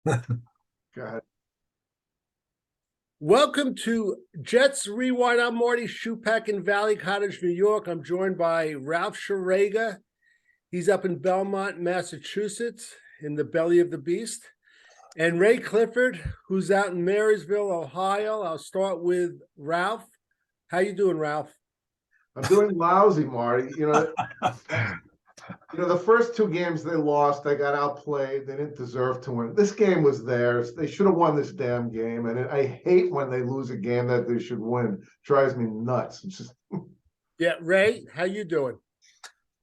Go ahead. Welcome to Jets Rewind. I'm Marty Schupak in Valley Cottage, New York. I'm joined by Ralph Schrager. He's up in Belmont, Massachusetts, in the belly of the beast. And Ray Clifford, who's out in Marysville, Ohio. I'll start with Ralph. How you doing, Ralph? I'm doing lousy, Marty. The first two games they lost, they got outplayed. They didn't deserve to win. This game was theirs. They should have won this damn game. And I hate when they lose a game that they should win. It drives me nuts. It's just Yeah, Ray, how you doing?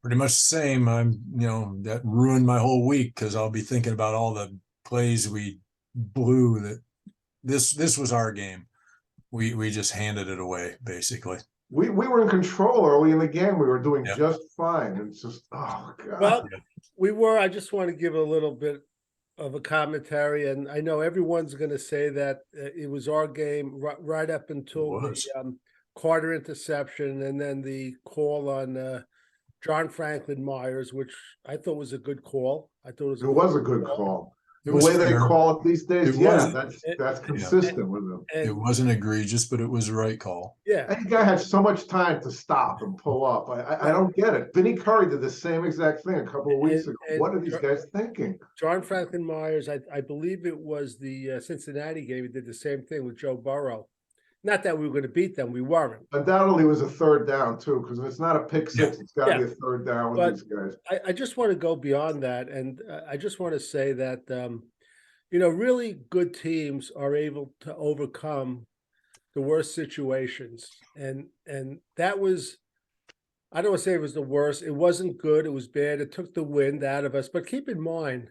Pretty much the same. That ruined my whole week because I'll be thinking about all the plays we blew. That this was our game. We just handed it away, basically. we were in control early in the game. We were doing just fine. It's just, oh God. Well, we were. I just want to give a little bit of a commentary, and I know everyone's going to say that it was our game right up until the Carter interception, and then the call on John Franklin Myers, which I thought was a good call. I thought it was a good call. The way they fair. call it these days, that's consistent with them. It wasn't egregious, but it was the right call. Yeah, That guy had so much time to stop and pull up. I don't get it. Vinny Curry did the same exact thing a couple of weeks ago. What are these guys thinking? John Franklin Myers, I believe it was the Cincinnati game. He did the same thing with Joe Burrow. Not that we were going to beat them. We weren't. Undoubtedly, it was a third down, too, because if it's not a pick six, it's got to be a third down with these guys. I just want to go beyond that. And I just want to say that, really good teams are able to overcome the worst situations. And that was, I don't want to say it was the worst. It wasn't good. It was bad. It took the wind out of us. But keep in mind,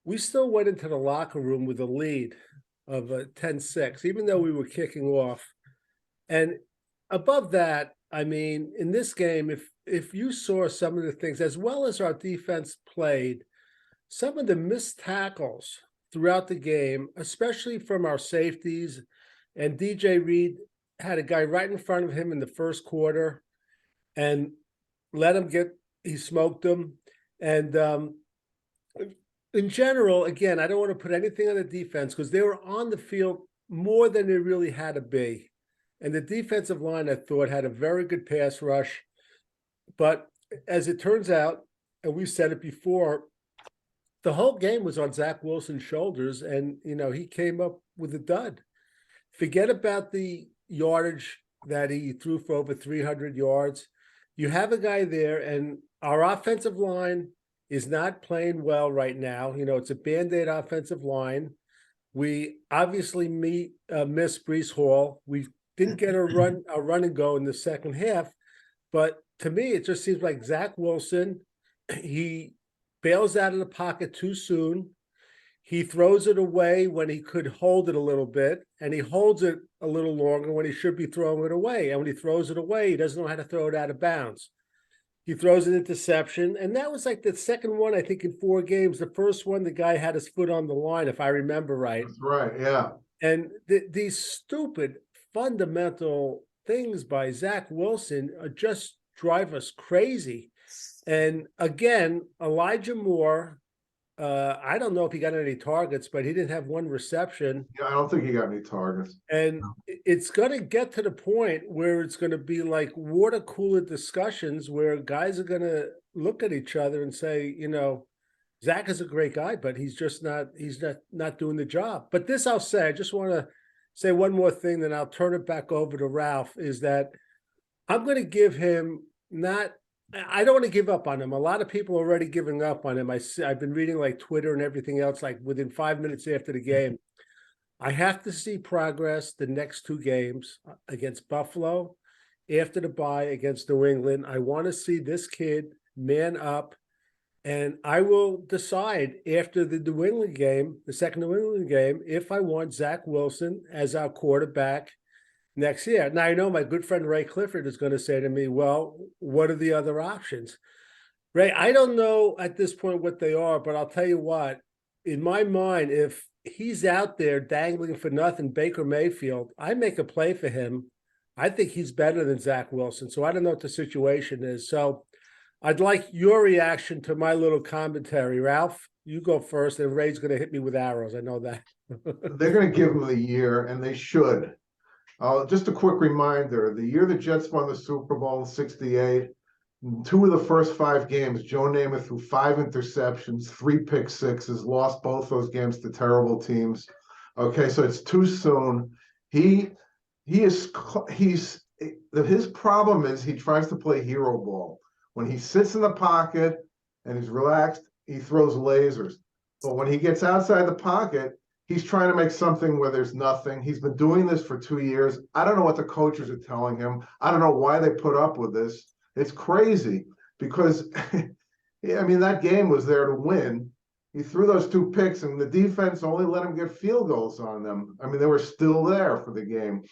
we still went into the locker room with a lead of 10-6, even though we were kicking off. And above that, I mean, in this game, if you saw some of the things, as well as our defense played, some of the missed tackles throughout the game, especially from our safeties, and DJ Reed had a guy right in front of him in the first quarter and he smoked him. And in general, again, I don't want to put anything on the defense because they were on the field more than they really had to be. And the defensive line, I thought, had a very good pass rush. But as it turns out, and we've said it before, the whole game was on Zach Wilson's shoulders, and, he came up with a dud. Forget about the yardage that he threw for over 300 yards. You have a guy there, and our offensive line is not playing well right now. It's a Band-Aid offensive line. We obviously miss Breece Hall. We didn't get a run and go in the second half. But to me, it just seems like Zach Wilson, he bails out of the pocket too soon. He throws it away when he could hold it a little bit, and he holds it a little longer when he should be throwing it away. And when he throws it away, he doesn't know how to throw it out of bounds. He throws an interception, and that was like the second one, I think, in 4 games. The first one, the guy had his foot on the line, if I remember right. That's right, yeah. And these stupid fundamental things by Zach Wilson just drive us crazy. And again, Elijah Moore, I don't know if he got any targets, but he didn't have one reception. Yeah, I don't think he got any targets. And it's going to get to the point where it's going to be like water cooler discussions where guys are going to look at each other and say, Zach is a great guy, but he's not doing the job. But this I'll say, I just want to say one more thing, then I'll turn it back over to Ralph, is that I'm going to give him I don't want to give up on him. A lot of people are already giving up on him. I've been reading like Twitter and everything else, like within 5 minutes after the game. I have to see progress the next 2 games against Buffalo, after the bye against New England. I want to see this kid man up, and I will decide after the New England game, the second New England game, if I want Zach Wilson as our quarterback next year. Now, I know my good friend Ray Clifford is going to say to me, well, what are the other options? Ray, I don't know at this point what they are, but I'll tell you what, in my mind, if he's out there dangling for nothing, Baker Mayfield, I make a play for him. I think he's better than Zach Wilson. So I don't know what the situation is. So I'd like your reaction to my little commentary, Ralph. you go first, and Ray's going to hit me with arrows. I know that. They're going to give him the year, and they should. Just a quick reminder, the year the Jets won the Super Bowl in '68, 2 of the first 5 games, Joe Namath threw 5 interceptions, 3 pick sixes, lost both those games to terrible teams. Okay, so it's too soon. His problem is he tries to play hero ball. When he sits in the pocket and he's relaxed, he throws lasers. But when he gets outside the pocket, he's trying to make something where there's nothing. He's been doing this for 2 years. I don't know what the coaches are telling him. I don't know why they put up with this. It's crazy because, I mean, that game was there to win. He threw those 2 picks, and the defense only let him get field goals on them. I mean, they were still there for the game.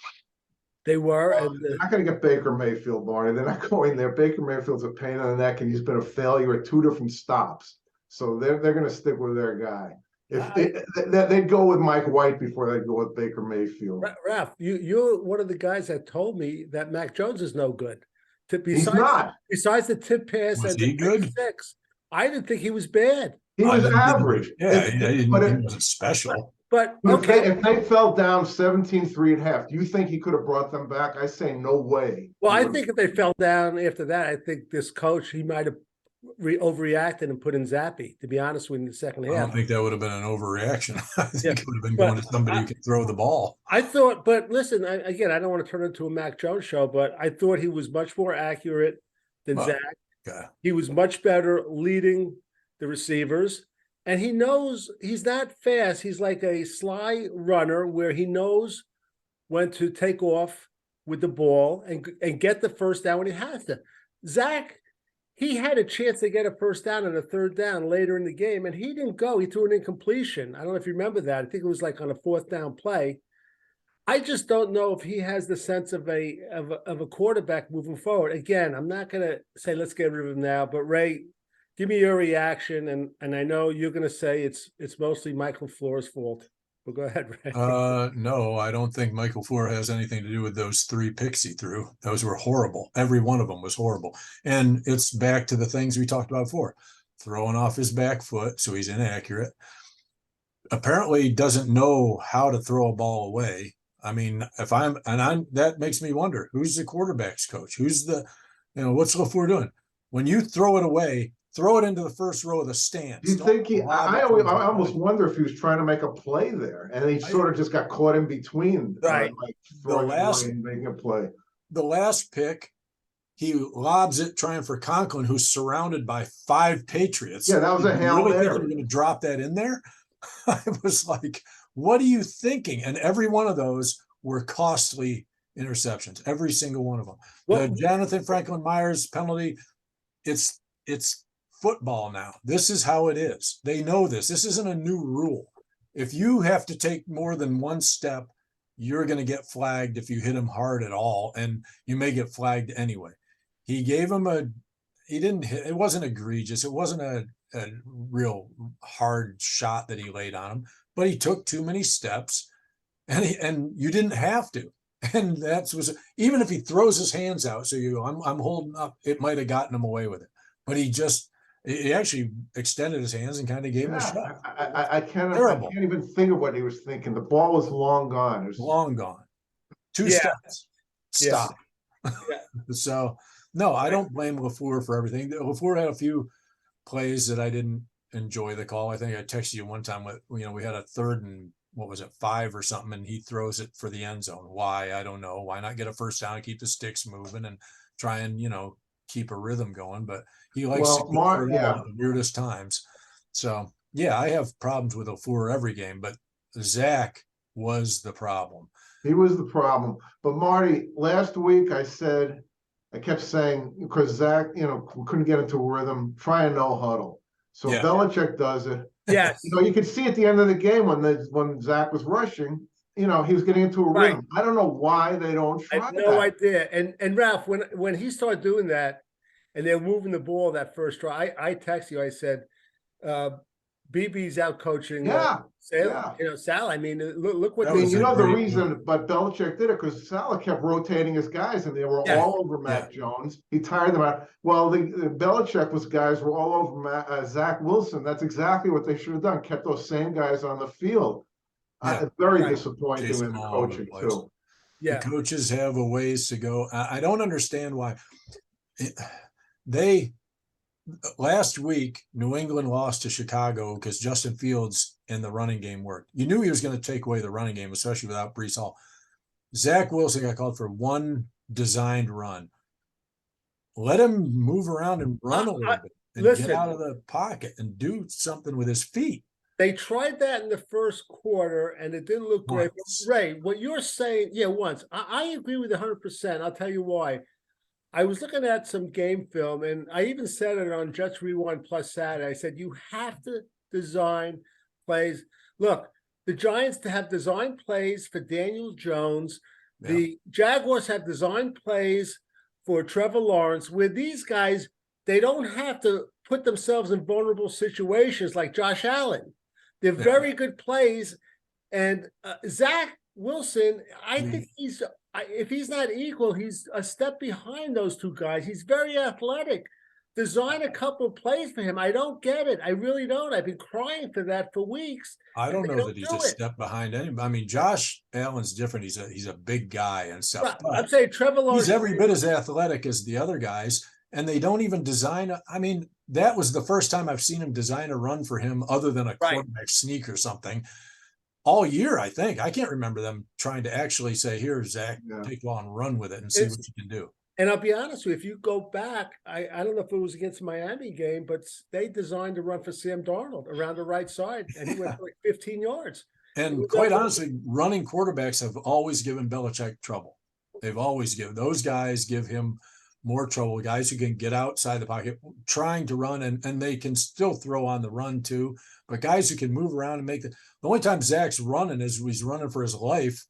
They were. And they're not going to get Baker Mayfield, Barney. They're not going there. Baker Mayfield's a pain in the neck, and he's been a failure at 2 different stops. So they're going to stick with their guy. They'd go with Mike White before they'd go with Baker Mayfield. Ralph, you're one of the guys that told me that Mac Jones is no good. He's not. Besides the tip pass and the pick six, I didn't think he was bad. He was average. He wasn't special. But okay, if they fell down 17-3 at half, do you think he could have brought them back? I say no way. Well, I think if they fell down after that, I think this coach, he might have overreacted and put in Zappy, to be honest with you, in the second half. I don't think that would have been an overreaction. I think it would have been going to somebody who could throw the ball. I thought, but listen, again, I don't want to turn it into a Mac Jones show, but I thought he was much more accurate than Zach. Okay. He was much better leading the receivers, and he knows he's not fast. He's like a sly runner where he knows when to take off with the ball and get the first down when he has to. Zach, he had a chance to get a first down and a third down later in the game, and he didn't go. He threw an incompletion. I don't know if you remember that. I think it was like on a 4th down play. I just don't know if he has the sense of a quarterback moving forward. Again, I'm not going to say let's get rid of him now, but Ray, give me your reaction, and I know you're going to say it's mostly Michael LaFleur's fault. But go ahead, Ray. No, I don't think Michael LaFleur has anything to do with those 3 picks he threw. Those were horrible. Every one of them was horrible. And it's back to the things we talked about before. Throwing off his back foot, so he's inaccurate. Apparently doesn't know how to throw a ball away. I mean, that makes me wonder, who's the quarterback's coach? Who's what's LaFleur doing? When you throw it away, throw it into the first row of the stands. Do you think I almost wonder if he was trying to make a play there, and he sort of just got caught in between, right? Making a play. The last pick, he lobs it trying for Conklin, who's surrounded by 5 Patriots. Yeah, that was a Hail Mary. Think you're going to drop that in there? I was like, what are you thinking? And every one of those were costly interceptions. Every single one of them. The Jonathan Franklin Myers penalty, it's football now. This is how it is. They know this. This isn't a new rule. If you have to take more than one step, you're going to get flagged if you hit him hard at all, and you may get flagged anyway. He gave him it wasn't egregious. It wasn't a real hard shot that he laid on him, but he took too many steps, and you didn't have to. And even if he throws his hands out, so I'm holding up, it might have gotten him away with it. But he actually extended his hands and kind of gave him a shot. I can't even think of what he was thinking. The ball was long gone. It was long gone. 2 steps. Stop. Yeah. So, no, I don't blame LaFleur for everything. LaFleur had a few plays that I didn't enjoy the call. I think I texted you one time we had a 3rd and 5 or something, and he throws it for the end zone. Why? I don't know. Why not get a first down and keep the sticks moving and try and, keep a rhythm going? But he likes to keep it at the weirdest times. So, yeah, I have problems with LaFleur every game, but Zach was the problem. He was the problem. But Marty, last week I kept saying, because Zach, couldn't get into a rhythm, try a no huddle. So Belichick does it. Yes. You could see at the end of the game when Zach was rushing, he was getting into a rhythm. I don't know why they don't try that. I have no idea. And Ralph, when he started doing that and they're moving the ball that first try, I texted you, I said, BB's out coaching Yeah, Sal. yeah. You know, Sal. I mean, look what That I mean, was you a know the great reason, move. but Belichick did it because Salah kept rotating his guys, and they were Yes. all over Mac Jones. He tired them out. Well, the Belichick was guys were all over Zach Wilson. That's exactly what they should have done. Kept those same guys on the field. Yeah. Very Right. disappointing Chase with them the all over the coaching place. too. The Yeah. coaches have a ways to go. I don't understand why. They last week, New England lost to Chicago because Justin Fields in the running game worked. You knew he was going to take away the running game, especially without Breece Hall. Zach Wilson got called for one designed run. Let him move around and run a little bit and listen, get out of the pocket and do something with his feet. they tried that in the first quarter, and it didn't look great. Once. Ray, what you're saying, yeah, once. I agree with 100%. I'll tell you why. I was looking at some game film, and I even said it on Jets Rewind Plus Saturday. I said, you have to design plays. Look, the Giants to have design plays for Daniel Jones. Yeah. The Jaguars have design plays for Trevor Lawrence, where these guys, they don't have to put themselves in vulnerable situations like Josh Allen. They're very good plays. And Zach Wilson, I think he's, if he's not equal, he's a step behind those two guys. He's very athletic. Design a couple of plays for him. I don't get it. I really don't. I've been crying for that for weeks. I don't know that he's a step behind anybody. I mean, Josh Allen's different. He's a big guy and stuff. Right. I'm saying Trevor Lawrence. He's every bit as athletic as the other guys, and they don't even design. I mean, that was the first time I've seen him design a run for him other than a quarterback sneak or something. All year, I think. I can't remember them trying to actually say, here, Zach, take the ball and run with it and see what you can do. And I'll be honest with you, if you go back, I don't know if it was against Miami game, but they designed a run for Sam Darnold around the right side, and he went for like 15 yards. And quite honestly, running quarterbacks have always given Belichick trouble. They've always given, those guys give him more trouble, guys who can get outside the pocket, trying to run, and they can still throw on the run too. But guys who can move around and make the only time Zach's running is he's running for his life,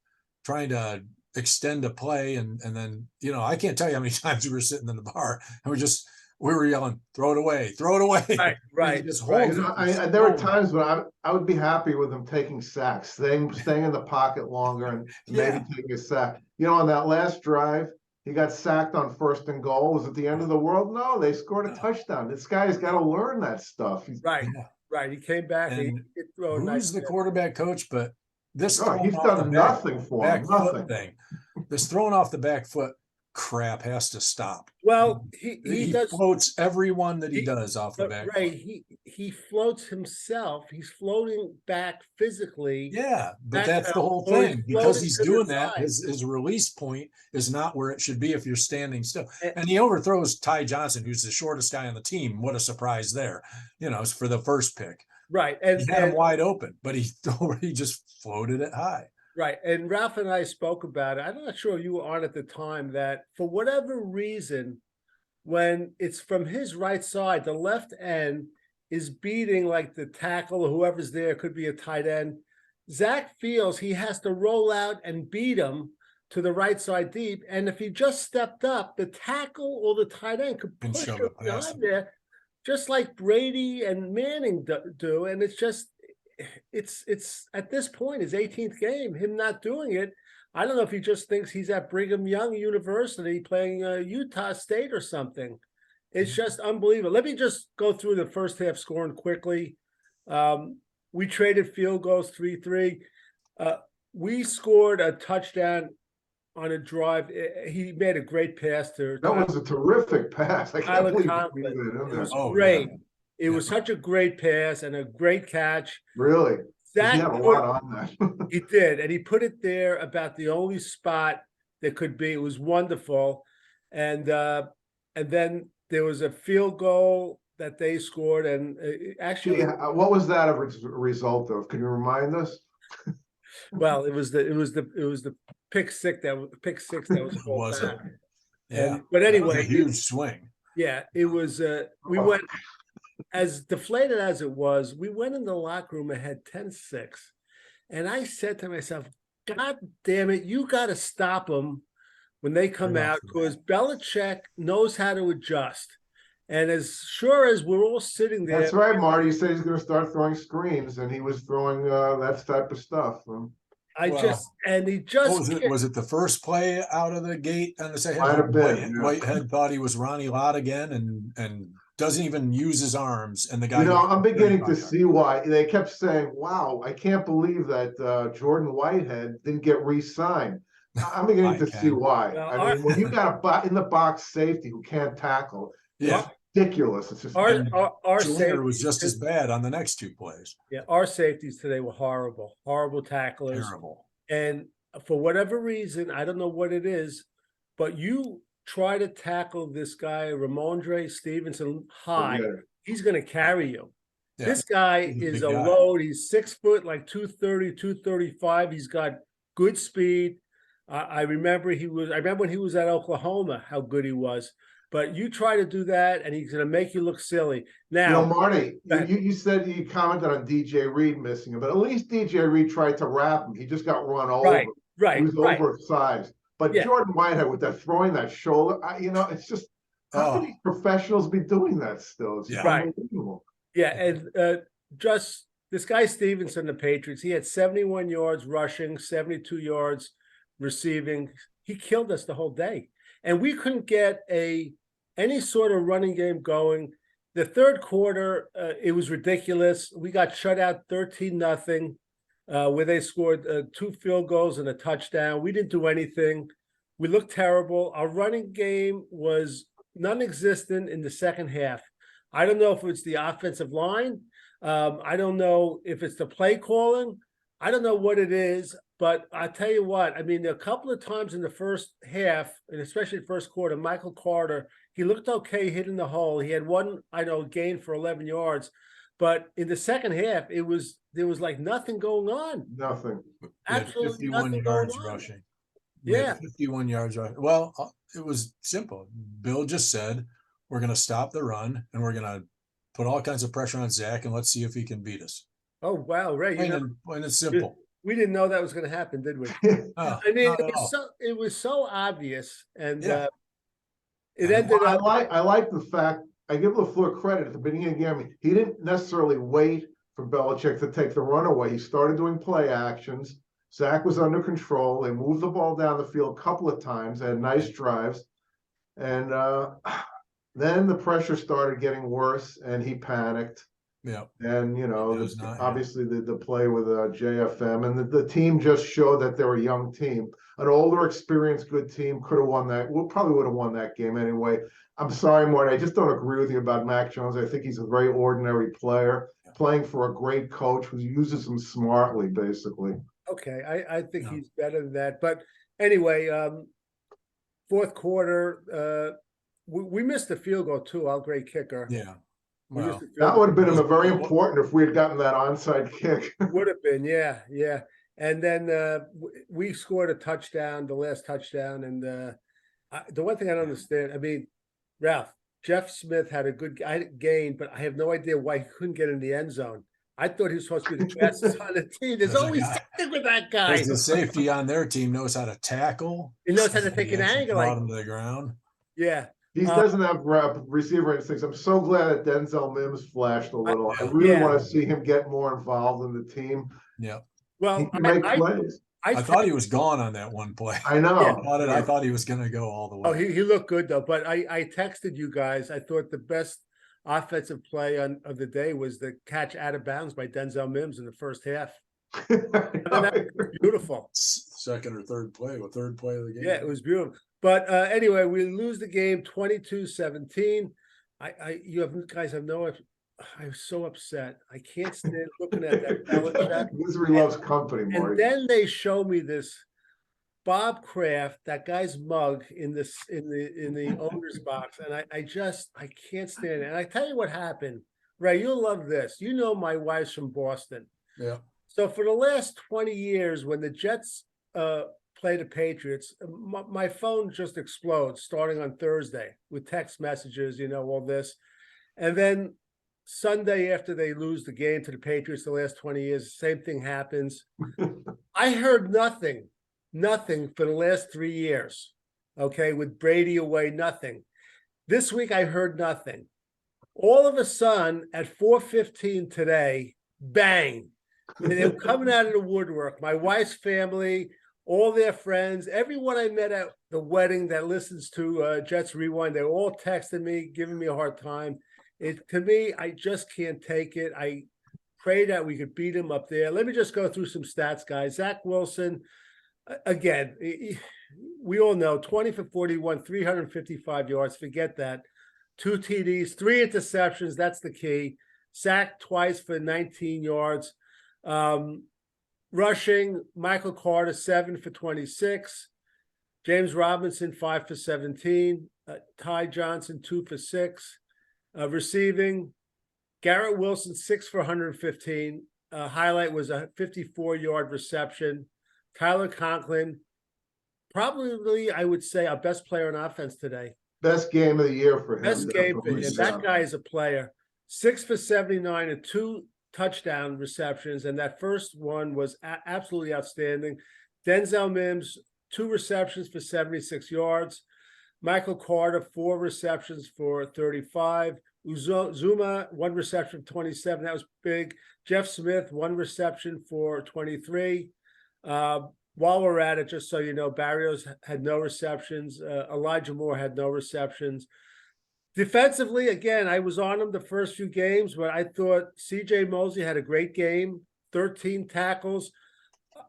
trying to extend a play. And then, you know, I can't tell you how many times we were sitting in the bar and we were yelling, throw it away, throw it away. Right. You know, there were times when I would be happy with him taking sacks, staying in the pocket longer and maybe taking a sack. You know, on that last drive, he got sacked on 1st and goal. Was it the end of the world? No, they scored a touchdown. This guy's got to learn that stuff. Right. He came back. And who's the quarterback coach? But this he's done nothing for him. Nothing. Thing. This throwing off the back foot crap has to stop. Well, he does, floats everyone that he does off the back. Right. He floats himself. He's floating back physically. Yeah, but that's the whole thing. Because he's doing that, his release point is not where it should be if you're standing still. And he overthrows Ty Johnson, who's the shortest guy on the team. What a surprise there, you know, for the first pick. Right. And he had him wide open, but he just floated it high. Right. And Ralph and I spoke about it. I'm not sure you were on at the time, that for whatever reason, when it's from his right side, the left end is beating like the tackle or whoever's there, could be a tight end. Zach feels he has to roll out and beat him to the right side deep. And if he just stepped up, the tackle or the tight end could push him down there, just like Brady and Manning do. And it's just, it's at this point, his 18th game, him not doing it. I don't know if he just thinks he's at Brigham Young University playing Utah State or something. It's just unbelievable. Let me just go through the first half scoring quickly. We traded field goals 3-3. We scored a touchdown on a drive. He made a great pass to. That was a terrific pass. I can't believe it was great. It was such a great pass and a great catch. Really? Zach he had a lot on that. He did, and he put it there about the only spot that could be. It was wonderful. And then there was a field goal that they scored, and actually, what was that a result of? Can you remind us? Well, it was the pick six that was called back. Yeah, but anyway, a huge swing. Yeah, it was. We went, as deflated as it was, we went in the locker room ahead 10-6. And I said to myself, God damn it, you got to stop them when they come out, because Belichick knows how to adjust. And as sure as we're all sitting there, That's right, Marty. He said he's going to start throwing screens, and he was throwing that type of stuff. he What just was it? Was it the first play out of the gate on the second? Might have been. Yeah. Whitehead thought he was Ronnie Lott again, and doesn't even use his arms. And the guy, I'm beginning to see why they kept saying, "Wow, I can't believe that Jordan Whitehead didn't get re-signed." I'm beginning to see why. Well, I mean, when you got a in the box safety who can't tackle, yeah, it's ridiculous. It's just our Jalinger was just as bad on the next two plays. Yeah, our safeties today were horrible tacklers. Terrible. And for whatever reason, I don't know what it is, but you try to tackle this guy, Ramondre Stevenson, high, he's going to carry you. Yeah. This guy is a load. He's 6 foot, like 230, 235. He's got good speed. I remember when he was at Oklahoma, how good he was. But you try to do that, and he's going to make you look silly. Now, Marty, you said you commented on DJ Reed missing him, but at least DJ Reed tried to wrap him. He just got run over. Right. He was oversized. But Jordan Whitehead with that throwing that shoulder, it's just how can these professionals be doing that still? It's unbelievable. Yeah, and just this guy Stevenson, the Patriots, he had 71 yards rushing, 72 yards receiving. He killed us the whole day, and we couldn't get any sort of running game going. The third quarter, it was ridiculous. We got shut out 13-0, where they scored 2 field goals and a touchdown. We didn't do anything. We looked terrible. Our running game was non-existent in the second half. I don't know if it's the offensive line. I don't know if it's the play calling. I don't know what it is, but I tell you what, I mean, a couple of times in the first half, and especially the first quarter, Michael Carter, he looked okay hitting the hole. He had one, gain for 11 yards. But in the second half, there was like nothing going on. Nothing. Absolutely 51 yards rushing. We had 51 yards rushing. Well, it was simple. Bill just said, we're going to stop the run, and we're going to put all kinds of pressure on Zach, and let's see if he can beat us. Oh, wow, Ray. Plain and simple. We didn't know that was going to happen, did we? I mean, it was so obvious, and it ended up. I like the fact, I give LaFleur credit at the beginning of the game. He didn't necessarily wait for Belichick to take the run away. He started doing play actions. Zach was under control. They moved the ball down the field a couple of times, had nice drives. And then the pressure started getting worse, and he panicked. Yeah. And, obviously the play with JFM, and the team just showed that they're a young team. An older, experienced, good team could have won that. We probably would have won that game anyway. I'm sorry, Marty. I just don't agree with you about Mac Jones. I think he's a very ordinary player playing for a great coach who uses him smartly, basically. Okay. I think he's better than that. But anyway, fourth quarter, we missed the field goal too. Our great kicker. Yeah. Well, that would have been very important if we had gotten that onside kick. Would have been, yeah. And then we scored a touchdown, the last touchdown. And the one thing I don't understand, I mean, Ralph, Jeff Smith had a good gain, but I have no idea why he couldn't get in the end zone. I thought he was supposed to be the fastest on the team. There's always something with that guy. Because the safety on their team knows how to tackle. He knows how to take an angle. Brought him to the ground. Yeah. He doesn't have receiver instincts. I'm so glad that Denzel Mims flashed a little. I really want to see him get more involved in the team. Yeah. Well, he can make plays. I thought he was gone on that one play. I know. I thought he was going to go all the way. Oh, he looked good though. But I texted you guys. I thought the best offensive play of the day was the catch out of bounds by Denzel Mims in the first half. Beautiful. Second or third play of the game. Yeah, it was beautiful. But anyway, we lose the game 22-17. You guys have no. I was so upset. I can't stand looking at that Belichick. Misery loves company, Marty. And then they show me this Bob Kraft, that guy's mug in the owner's box, and I can't stand it. And I tell you what happened, Ray. You'll love this. You know, my wife's from Boston. Yeah. So for the last 20 years, when the Jets play the Patriots, my phone just explodes starting on Thursday with text messages, all this. And then Sunday after they lose the game to the Patriots the last 20 years, same thing happens. I heard nothing for the last 3 years. Okay, with Brady away, nothing. This week I heard nothing. All of a sudden, at 4:15 today, bang. And they were coming out of the woodwork. My wife's family, all their friends, everyone I met at the wedding that listens to Jets Rewind, they're all texting me, giving me a hard time. To me, I just can't take it. I pray that we could beat him up there. Let me just go through some stats, guys. Zach Wilson, again, we all know 20 for 41, 355 yards. Forget that. 2 TDs, 3 interceptions. That's the key. Sacked twice for 19 yards. Rushing, Michael Carter, 7 for 26. James Robinson, 5 for 17. Ty Johnson, 2 for 6. Receiving, Garrett Wilson, 6 for 115. Highlight was a 54-yard reception. Tyler Conklin, probably, I would say, our best player on offense today. Best game of the year for him. Best game for him. That guy is a player. 6 for 79 and 2 touchdown receptions, and that first one was absolutely outstanding. Denzel Mims, 2 receptions for 76 yards. Michael Carter, 4 receptions for 35. Zuma, 1 reception for 27. That was big. Jeff Smith, 1 reception for 23. While we're at it, just so you know, Barrios had no receptions. Elijah Moore had no receptions. Defensively, again, I was on him the first few games, but I thought C.J. Mosley had a great game, 13 tackles.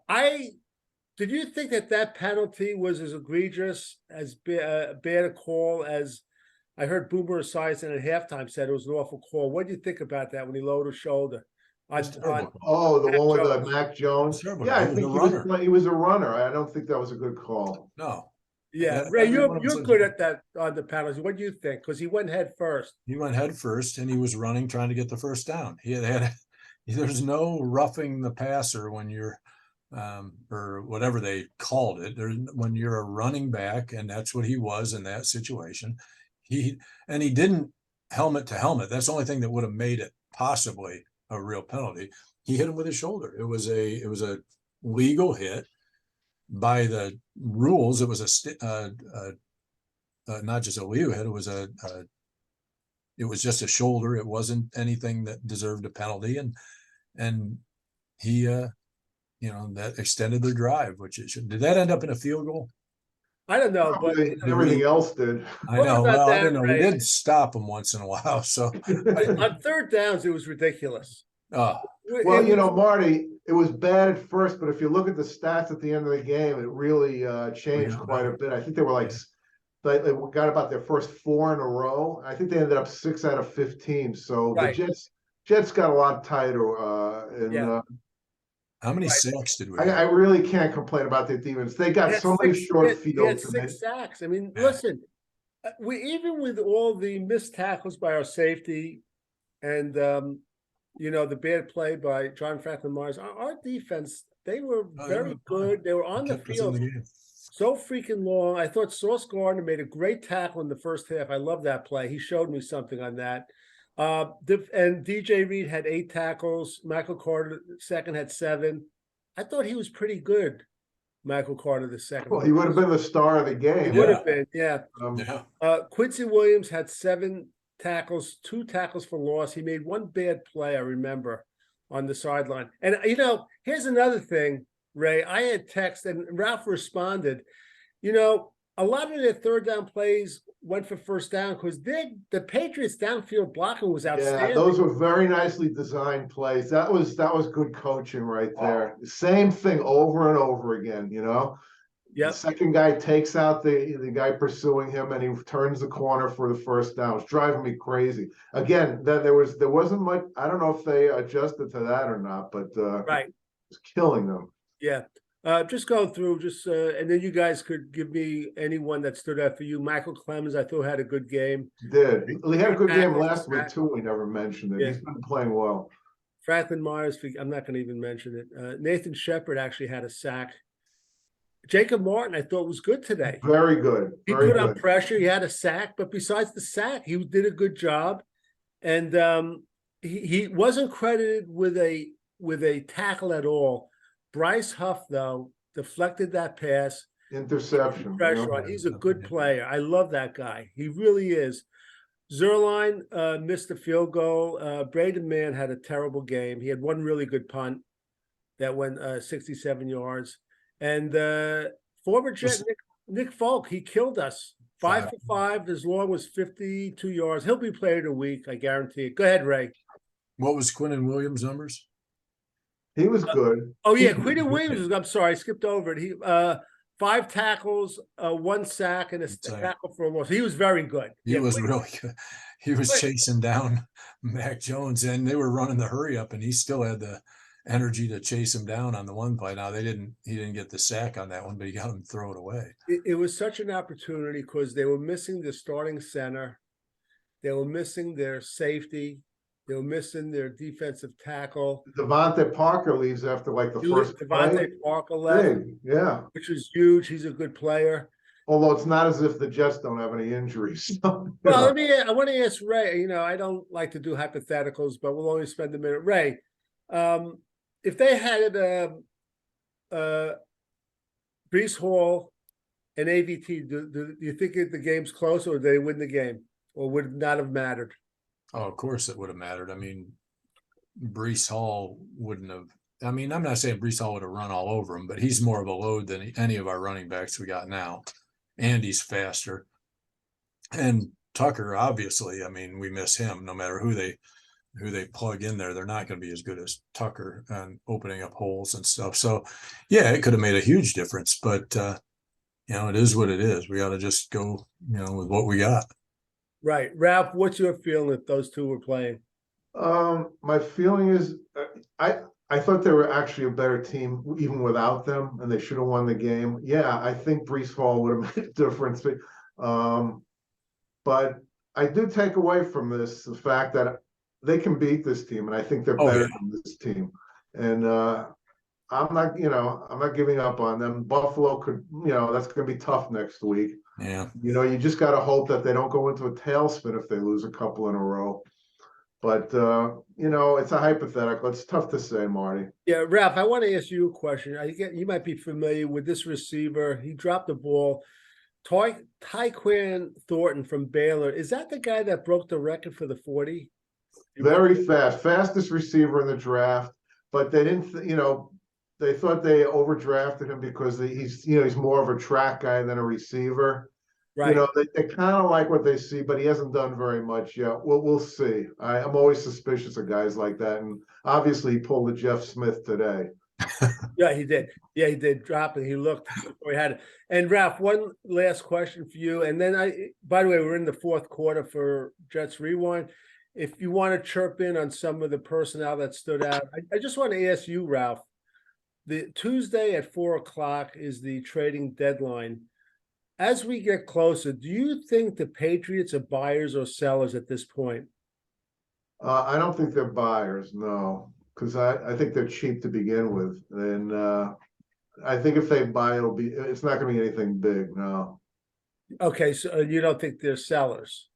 Did you think that penalty was as egregious, as bad a call as I heard Boomer Esiason at halftime said it was an awful call? What do you think about that when he lowered his shoulder? The one with Mac Jones. Yeah, I think he was a runner. I don't think that was a good call. No. Yeah, Ray, you're good at that on the penalties. What do you think? Because he went head first. He went head first, and he was running, trying to get the first down. There's no roughing the passer when you're, or whatever they called it. When you're a running back, and that's what he was in that situation. He didn't helmet to helmet. That's the only thing that would have made it possibly a real penalty. He hit him with his shoulder. It was a legal hit. By the rules, it was not just a legal hit. It was just a shoulder. It wasn't anything that deserved a penalty, and he, that extended their drive. Did that end up in a field goal? I don't know, but everything else did. I know. Well, I don't know. Right? We did stop him once in a while. So on third downs, it was ridiculous. Well, Marty, it was bad at first, but if you look at the stats at the end of the game, it really changed quite a bit. I think they were they got about their first 4 in a row. I think they ended up 6 out of 15. So right. The Jets got a lot tighter. How many sacks did we have? I really can't complain about their defense. They got so many short fields. They had 6 sacks. I mean, listen, even with all the missed tackles by our safety and the bad play by John Franklin Myers, our defense, they were very good. They were on the field so freaking long. I thought Sauce Gardner made a great tackle in the first half. I love that play. He showed me something on that. And DJ Reed had 8 tackles. Michael Carter II had 7. I thought he was pretty good, Michael Carter II. Well, he would have been the star of the game. He would have been, yeah. Quincy Williams had 7 tackles, 2 tackles for loss. He made 1 bad play, I remember, on the sideline. And, here's another thing, Ray. I had text, and Ralph responded. A lot of their third down plays went for first down because the Patriots downfield blocking was outstanding. Yeah, those were very nicely designed plays. That was good coaching right there. Same thing over and over again, Yeah. The second guy takes out the guy pursuing him, and he turns the corner for the first down. It's driving me crazy. Again, there wasn't much. I don't know if they adjusted to that or not, but right, it's killing them. Yeah. Just going through, and then you guys could give me anyone that stood out for you. Michael Clemens, I thought, had a good game. He did. He had a good game last week too. We never mentioned it. Yeah. He's been playing well. Franklin Myers, I'm not going to even mention it. Nathan Shepard actually had a sack. Jacob Martin, I thought, was good today. Very good. He put on pressure. He had a sack, but besides the sack, he did a good job. And he wasn't credited with a tackle at all. Bryce Huff, though, deflected that pass. Interception. Pressure on. He's a good player. I love that guy. He really is. Zerline missed a field goal. Braden Mann had a terrible game. He had one really good punt that went 67 yards. And former Jet Nick Folk, he killed us. 5 for 5, as long as 52 yards. He'll be player of the week, I guarantee it. Go ahead, Ray. What was Quinnen Williams' numbers? He was good. Oh yeah, Quinton Williams. I'm sorry, I skipped over it. He 5 tackles, 1 sack, and a tackle for a loss. He was very good. He was really good. He was chasing down Mac Jones, and they were running the hurry up, and he still had the energy to chase him down on the one play. Now he didn't get the sack on that one, but he got him to throw it away. It was such an opportunity because they were missing the starting center, they were missing their safety, they were missing their defensive tackle. Devontae Parker leaves after like the first Devontae Parker left, yeah, which is huge. He's a good player. Although it's not as if the Jets don't have any injuries. Well, I want to ask Ray. I don't like to do hypotheticals, but we'll only spend a minute. Ray, if they had Brees Hall and AVT, do you think the game's close, or they win the game, or would it not have mattered? Oh, of course it would have mattered. I mean, Brees Hall wouldn't have. I mean, I'm not saying Brees Hall would have run all over him, but he's more of a load than any of our running backs we got now. And he's faster. And Tucker, obviously, I mean, we miss him no matter who they plug in there. They're not going to be as good as Tucker on opening up holes and stuff. So, yeah, it could have made a huge difference. But, it is what it is. We got to just go, with what we got. Right. Ralph, what's your feeling if those two were playing? My feeling is I thought they were actually a better team even without them, and they should have won the game. Yeah, I think Brees Hall would have made a difference. But I do take away from this the fact that they can beat this team, and I think they're better than this team. And I'm not giving up on them. Buffalo could, that's going to be tough next week. Yeah. You just got to hope that they don't go into a tailspin if they lose a couple in a row. But, it's a hypothetical. It's tough to say, Marty. Yeah, Ralph, I want to ask you a question. You might be familiar with this receiver. He dropped the ball. Tyquan Thornton from Baylor. Is that the guy that broke the record for the 40? Very fastest receiver in the draft. But they didn't, they thought they overdrafted him because he's more of a track guy than a receiver. Right. They kind of like what they see, but he hasn't done very much yet. We'll see. I'm always suspicious of guys like that, and obviously he pulled the Jeff Smith today. Yeah, he did. Yeah, he did drop it. He looked before he had it. And Ralph, one last question for you. And then by the way, we're in the fourth quarter for Jets Rewind. If you want to chirp in on some of the personnel that stood out, I just want to ask you, Ralph. The Tuesday at 4:00 is the trading deadline. As we get closer, do you think the Patriots are buyers or sellers at this point? I don't think they're buyers, no, because I think they're cheap to begin with, and I think if they buy, it's not going to be anything big, no. Okay, so you don't think they're sellers?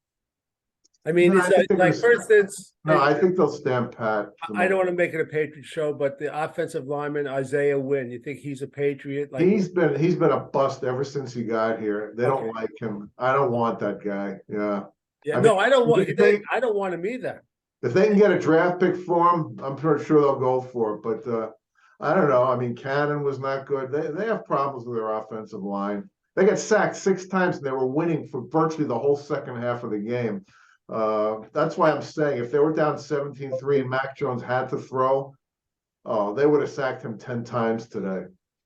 I mean, No, it's like for instance. No, I think they'll stand pat. I don't want to make it a Patriot show, but the offensive lineman Isaiah Wynn, you think he's a Patriot? He's been a bust ever since he got here. They don't like him. I don't want that guy. Yeah. Yeah. I don't want. I don't want him either. If they can get a draft pick for him, I'm pretty sure they'll go for it. But I don't know. I mean, Cannon was not good. They have problems with their offensive line. They got sacked 6 times, and they were winning for virtually the whole second half of the game. That's why I'm saying if they were down 17-3 and Mac Jones had to throw, they would have sacked him 10 times today.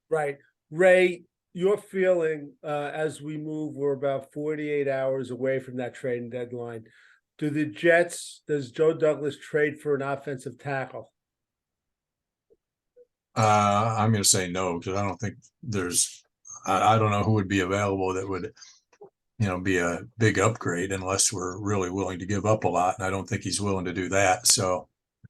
Right. Ray, your feeling as we move, we're about 48 hours away from that trading deadline. Does Joe Douglas trade for an offensive tackle? I'm going to say no, because I don't think I don't know who would be available that would be a big upgrade unless we're really willing to give up a lot. And I don't think he's willing to do that. So,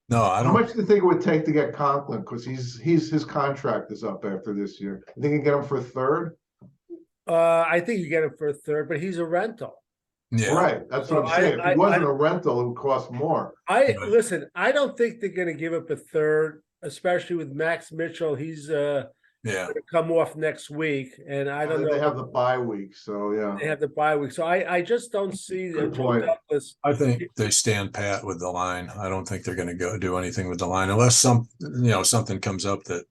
no, I don't. How much do you think it would take to get Conklin? Because his contract is up after this year. You think you can get him for a third? I think you get him for a third, but he's a rental. Yeah. Right. That's what I'm saying. If he wasn't a rental, it would cost more. Listen, I don't think they're going to give up a third, especially with Max Mitchell. He's Yeah. gonna come off next week, and I don't They know. have the bye week, so yeah. They have the bye week, so I just don't see Good Joe point. Douglas. I think they stand pat with the line. I don't think they're going to go do anything with the line unless something comes up that,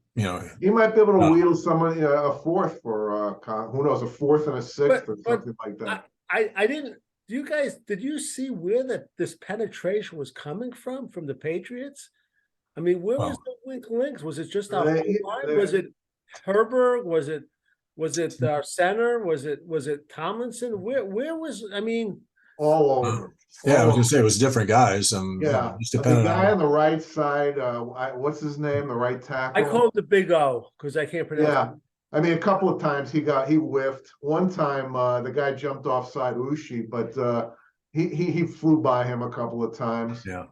He might be able to Uh, wheel somebody a fourth for who knows, a fourth and a sixth or But something like that. I didn't. Did you see where this penetration was coming from the Patriots? I mean, where was Well, the links? Was it just our They- line? they- Was it Herbert? Was it our center? Was it Tomlinson? Where was? I mean, all over. yeah, I All was going over. to say it was different guys. Yeah, Just the depending guy on. on the right side, what's his name? The right I tackle. call him the Big O because I can't pronounce. Yeah, I mean, a couple of times he whiffed. One time, the guy jumped offside Ushi, but he flew by him a couple of times. Yeah.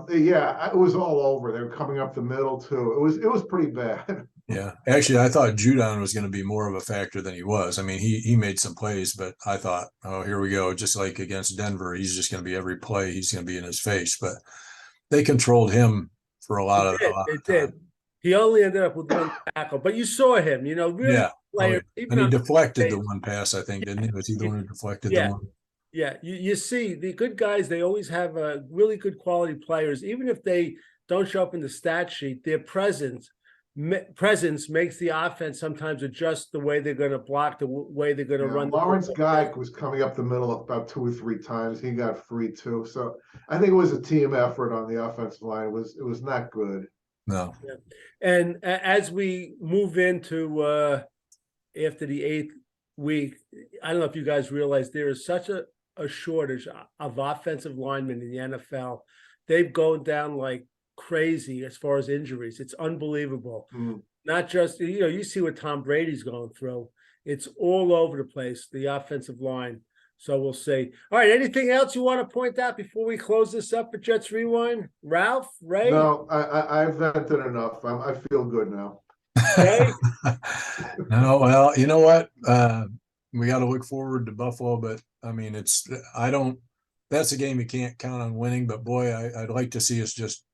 Yeah, it was all over. They were coming up the middle too. It was pretty bad. Yeah, actually, I thought Judon was going to be more of a factor than he was. I mean, he made some plays, but I thought, oh, here we go. Just like against Denver, he's just going to be every play. He's going to be in his face. But they controlled him for a lot of It time. did. He only ended up with one tackle, but you saw him. Really, Yeah. player. And he deflected the one pass, I think, didn't he? Was he the one who deflected the one? Yeah, you see, the good guys, they always have really good quality players. Even if they don't show up in the stat sheet, their presence makes the offense sometimes adjust the way they're going to block, the way they're going to run. Lawrence Guy was coming up the middle about 2 or 3 times. He got free too. So I think it was a team effort on the offensive line. It was not good. No. Yeah. And as we move into after the 8th week, I don't know if you guys realize there is such a shortage of offensive linemen in the NFL. They've gone down like crazy as far as injuries. It's unbelievable. Not just, you see what Tom Brady's going through. It's all over the place, the offensive line. So we'll see. All right, anything else you want to point out before we close this up at Jets Rewind? Ralph, Ray? No, I've vented enough. I feel good now. Ray? No, well, you know what? We got to look forward to Buffalo, but I mean, that's a game you can't count on winning, but boy, I'd like to see us just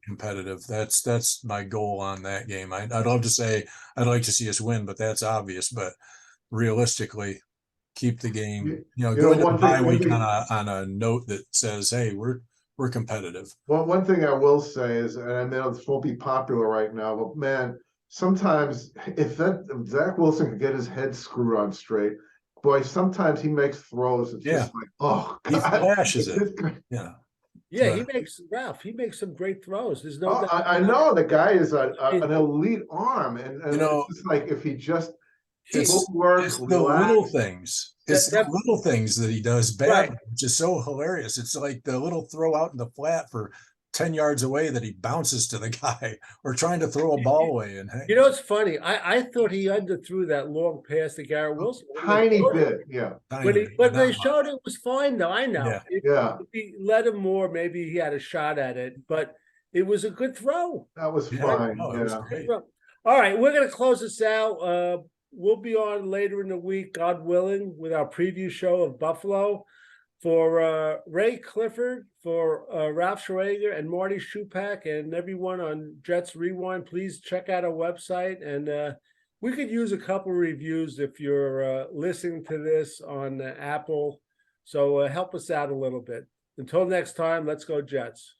competitive. That's my goal on that game. I'd love to say I'd like to see us win, but that's obvious. But realistically, keep the game, go into the bye week on a note that says, hey, we're competitive. Well, one thing I will say is, and I know this won't be popular right now, but man, sometimes if Zach Wilson could get his head screwed on straight, boy, sometimes he makes throws. It's just like, oh God. He flashes it. Yeah. Yeah, he makes some great throws. There's no doubt. I know the guy is an elite arm, and it's just like if he just it's the little things. It's the little things that he does bad, which is so hilarious. It's like the little throw out in the flat for 10 yards away that he bounces to the guy, or trying to throw a ball away. And it's funny. I thought he underthrew that long pass to Garrett Wilson. Tiny bit, yeah. But they showed it was fine, though. I know. Yeah. If he let him more, maybe he had a shot at it. But it was a good throw. That was fine. It was great. All right, we're going to close this out. We'll be on later in the week, God willing, with our preview show of Buffalo. For Ray Clifford, for Ralph Schrager and Marty Schupak and everyone on Jets Rewind, please check out our website. And we could use a couple of reviews if you're listening to this on Apple. So help us out a little bit. Until next time, let's go Jets.